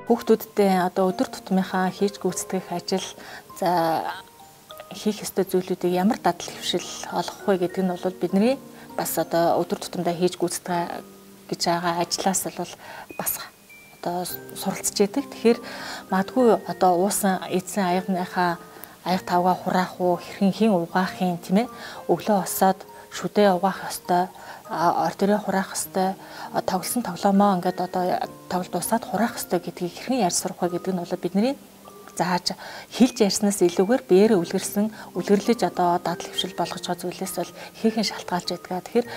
Хүүхдүүдтэй одоо өдөр тутмынхаа хийж гүйцэтгэх ажил за хийх ёстой зүйлүүдийг ямар дадал хөвшил олгох вэ гэдэг нь бол бидний бас одоо өдөр тутамдаа хийж гүйцэтгэх гэж байгаа ажлаас бол бас одоо суралцж яадаг. Тэгэхээр магадгүй одоо уусан эзэн аягныхаа аяг тавгаа хураах уу, хэрхэн хин угаахын тийм ээ өглөө босоод шүдээ угаах ёстой, ордороо хураах ёстой, тоглосон тоглоомоо ингээд одоо тоглолт усаад хураах ёстой гэдгийг хэрхэн яаж сурах вэ гэдэг нь бол бидний зааж хэлж ярьснаас илүүгээр биеэр үлгэрлэж одоо дадал хөвшил болгож байгаа зүйлээс бол хийхэн шалтгаалж байдаг. Тэгэхээр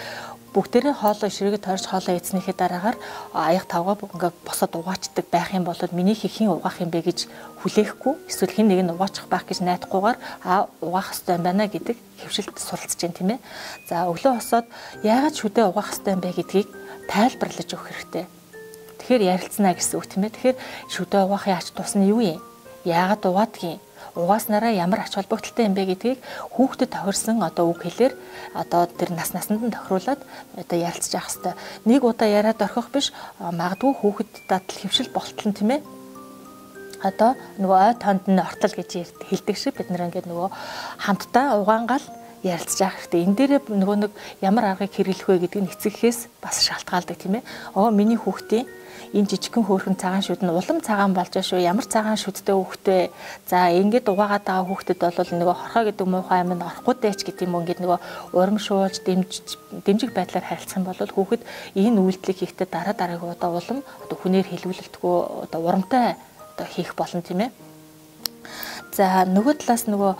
бүгдээрээ хоолой ширээгээ тойрч хоолой эзнийхээ дараагаар аяг тавгаа ингээд босоод угаачдаг байх юм бол миний хийхэн угаах юм бэ гэж хүлээхгүй эсвэл хэн нэг нь угаачих байх гэж найдахгүйгээр угаах ёстой юм байна гэдэг хөвшилд суралцж байна тийм ээ. За өглөө босоод яагаад шүдээ угаах ёстой юм бэ гэдгийг тайлбарлаж өгөх хэрэгтэй. Тэгэхээр ярилцсанаа гэсэн үг тийм ээ. Тэгэхээр шүдээ угаахын ач тус нь юу юм? Яагаад угаадгийг? Угааснараа ямар ач холбогдолтой юм бэ гэдгийг хүүхдэд тохирсон одоо үг хэлээр одоо тэр насанд нь тохируулаад одоо ярилцж явах хэрэгтэй. Нэг удаа яриад орхих биш магадгүй хүүхэд дадал хөвшил болтол нь тийм ээ. Одоо нөгөө ой тоонд нь ортол гэж хэлдэг шиг бид нэр ингээд нөгөө хамтдаа угаангаал ярилцж явах хэрэгтэй. Энэ дээрээ нөгөө нэг ямар аргыг хэрэглэх вэ гэдэг нь эцэгхээс бас шалтгаалдаг тийм ээ. Миний хүүхдийн энэ жижигхэн хөөрхөн цагаан шүд нь улам цагаан болж шүү. Ямар цагаан шүдтэй хүүхдээ. За ингээд угаагаад байгаа хүүхдэд бол нөгөө хорхоо гэдэг муухай юм нь орохгүй дээч гэдэг юм ингээд нөгөө урамшуулж дэмжиг байдлаар харилцах юм бол хүүхэд энэ үйлдэлийг хийхдээ дараагийн удаа улам одоо хүнээр хэлүүлэлтгүй одоо урамтай одоо хийх болно тийм ээ. За нөгөө талаас нөгөө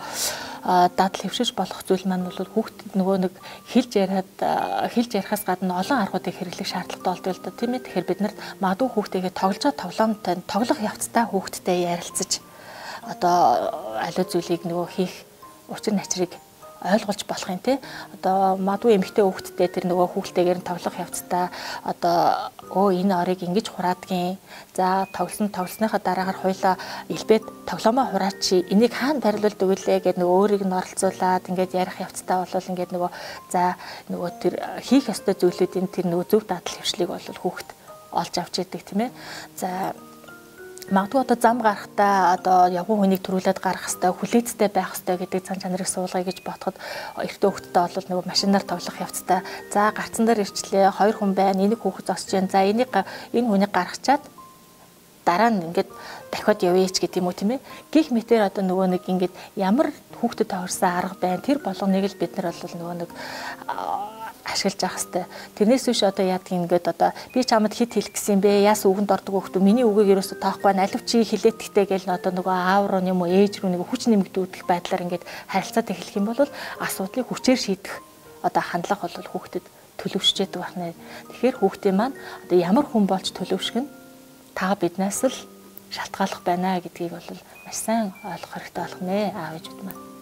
дадал хөвшиж болох зүйл маань бол хүүхдэд нөгөө нэг хэлж ярихаас гадна олон аргуудыг хэрэглэх шаардлагатай болдог л доо тийм ээ. Тэгэхээр бид нарт магадгүй хүүхдтэйгээ тоглож байгаа тоглоомтой тоглох явцдаа хүүхдтэй ярилцаж одоо аливаа зүйлийг нөгөө хийх учир начрыг ойлгуулж болох юм те. Одоо магадгүй эмэгтэй хүүхдтэй тэр нөгөө хүүхдтэйгээр тоглох явцдаа одоо энэ орыг ингэж хураадгийн. За тоглосныхаа дараагаар хоёлаа илбээд тоглоомоо хураачи. Энийг хаана барилуулдаг вүлээ гэд нөгөө өөрийг нь оролцуулаад ингээд ярих явцдаа бол ингээд нөгөө тэр хийх ёстой зүйлүүдийн тэр нөгөө зөв дадал хөвшлийг бол хүүхд олж авч яадаг тийм ээ. За магадгүй одоо зам гарахтаа одоо явган хүнийг төрүүлээд гарах хэвээр хүлээцтэй байх хэвээр гэдэг цан чанарыг суулгая гэж бодоход эртөө хүүхдтэй бол нөгөө машинаар тоглох явцдаа за гарцсан дээр ирчлээ 2 хүн байна энийг хүүхэд зогсож байна за энэ хүнийг гаргачаад дараа нь ингээд дахиад явъя ч гэдэг юм уу тийм ээ. Гих мэтэр одоо нөгөө нэг ингээд ямар хүүхдэд тохирсон арга байна тэр болгоныг л бид нар бол нөгөө нэг ашиглаж авах хэрэгтэй. Тэрнээс биш одоо яадаг ингээд одоо би чамд хит хэлэх гэсэн бэ? Яас үгэнд ордог хүүхдүүд миний үгийг ерөөсө тоохгүй байна. Алив чи хилээтгэхтэй гэл одоо нөгөө аав руу юм уу ээж рүү нэг хүч нэмэгдүүлэх байдлаар ингээд харилцаад эхлэх юм бол асуудлыг хүчээр шийдэх одоо хандлага бол хүүхдэд төлөвшчээд байна. Тэгэхээр хүүхдийн маань одоо ямар хүн болж төлөвшгөн та биднээс л шалтгааллах байна гэдгийг бол маш сайн ойлгох хэрэгтэй болох нэ аав ээжүүд маань.